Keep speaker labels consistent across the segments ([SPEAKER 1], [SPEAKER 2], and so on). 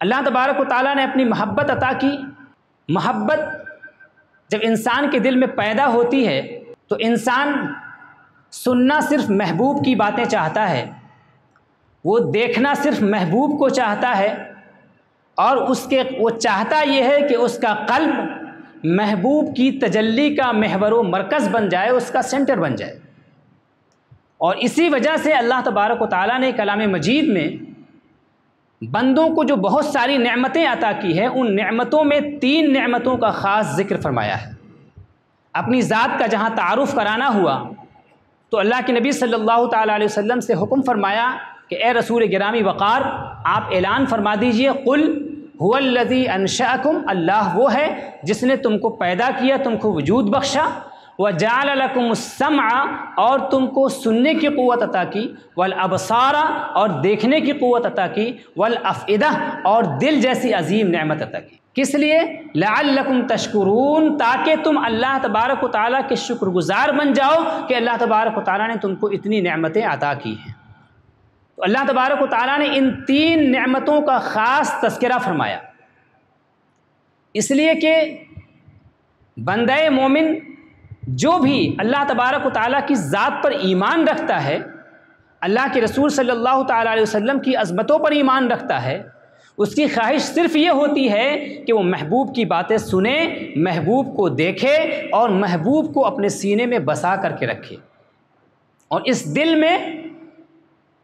[SPEAKER 1] اللہ تبارک و تعالیٰ نے اپنی محبت عطا کی۔ محبت جب انسان کے دل میں پیدا ہوتی ہے تو انسان سننا صرف محبوب کی باتیں چاہتا ہے، وہ دیکھنا صرف محبوب کو چاہتا ہے، اور وہ چاہتا یہ ہے کہ اس کا قلب محبوب کی تجلی کا محور و مرکز بن جائے، اس کا سینٹر بن جائے۔ اور اسی وجہ سے اللہ تبارک و تعالیٰ نے کلام مجید میں بندوں کو جو بہت ساری نعمتیں عطا کی ہیں، ان نعمتوں میں 3 نعمتوں کا خاص ذکر فرمایا ہے۔ اپنی ذات کا جہاں تعارف کرانا ہوا تو اللہ کے نبی صلی اللہ تعالیٰ علیہ وسلم سے حکم فرمایا کہ اے رسول گرامی وقار، آپ اعلان فرما دیجئے، قل هو الذی انشأکم، اللہ وہ ہے جس نے تم کو پیدا کیا، تم کو وجود بخشا، وجعل لکم السمع، اور تم کو سننے کی قوت عطا کی، والابصار، اور دیکھنے کی قوت عطا کی، والافئدہ، اور دل جیسی عظیم نعمت عطا کی۔ کس لیے؟ لعلکم تشکرون، تاکہ تم اللہ تبارک و تعالیٰ کے شکر گزار بن جاؤ کہ اللہ تبارک و تعالیٰ نے تم کو اتنی نعمتیں عطا کی ہیں۔ تو اللہ تبارک و تعالیٰ نے ان 3 نعمتوں کا خاص تذکرہ فرمایا، اس لیے کہ بندہ مومن جو بھی اللہ تبارک و تعالیٰ کی ذات پر ایمان رکھتا ہے، اللہ کے رسول صلی اللہ تعالیٰ علیہ وسلم کی عظمتوں پر ایمان رکھتا ہے، اس کی خواہش صرف یہ ہوتی ہے کہ وہ محبوب کی باتیں سنے، محبوب کو دیکھے، اور محبوب کو اپنے سینے میں بسا کر کے رکھے، اور اس دل میں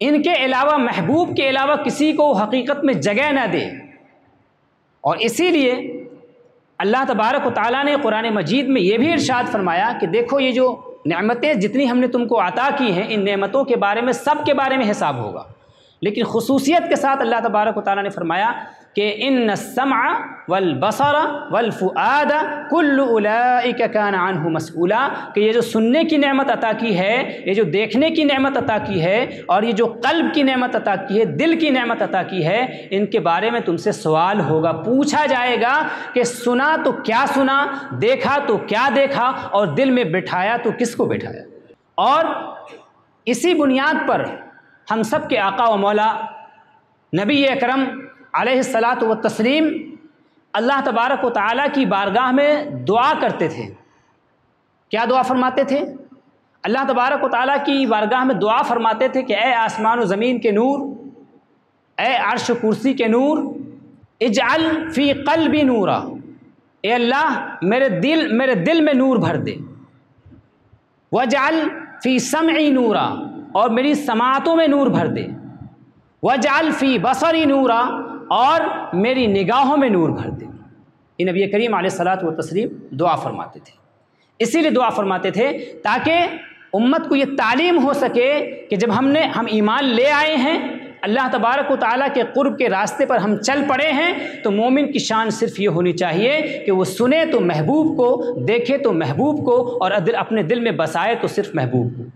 [SPEAKER 1] ان کے علاوہ، محبوب کے علاوہ کسی کو حقیقت میں جگہ نہ دے۔ اور اسی لیے اللہ تبارک و تعالیٰ نے قرآن مجید میں یہ بھی ارشاد فرمایا کہ دیکھو یہ جو نعمتیں جتنی ہم نے تم کو عطا کی ہیں، ان نعمتوں کے بارے میں سب کے بارے میں حساب ہوگا، لیکن خصوصیت کے ساتھ اللہ تبارک و تعالیٰ نے فرمایا کہ ان السمع والبصر والفؤاد کل اولئک کان عنہ مسئولا، کہ یہ جو سننے کی نعمت عطا کی ہے، یہ جو دیکھنے کی نعمت عطا کی ہے، اور یہ جو قلب کی نعمت عطا کی ہے، دل کی نعمت عطا کی ہے، ان کے بارے میں تم سے سوال ہوگا، پوچھا جائے گا کہ سنا تو کیا سنا، دیکھا تو کیا دیکھا، اور دل میں بٹھایا تو کس کو بٹھایا۔ اور اسی بنیاد پر ہم سب کے آقا و مولا نبی اکرم علیہ الصلاۃ والتسلیم اللہ تبارک و تعالیٰ کی بارگاہ میں دعا کرتے تھے۔ کیا دعا فرماتے تھے؟ اللہ تبارک و تعالیٰ کی بارگاہ میں دعا فرماتے تھے کہ اے آسمان و زمین کے نور، اے عرش و کرسی کے نور، اجعل فی قلبی نورا، اے اللہ میرے دل میں نور بھر دے، واجعل فی سمعی نورا، اور میری سماعتوں میں نور بھر دے، واجعل فی بصری نورا، اور میری نگاہوں میں نور بھر دے۔ یہ نبی کریم علیہ الصلاۃ والتسلیم دعا فرماتے تھے، اسی لیے دعا فرماتے تھے تاکہ امت کو یہ تعلیم ہو سکے کہ جب ہم ایمان لے آئے ہیں، اللہ تبارک و تعالیٰ کے قرب کے راستے پر ہم چل پڑے ہیں، تو مومن کی شان صرف یہ ہونی چاہیے کہ وہ سنے تو محبوب کو، دیکھے تو محبوب کو، اور اپنے دل میں بسائے تو صرف محبوب کو۔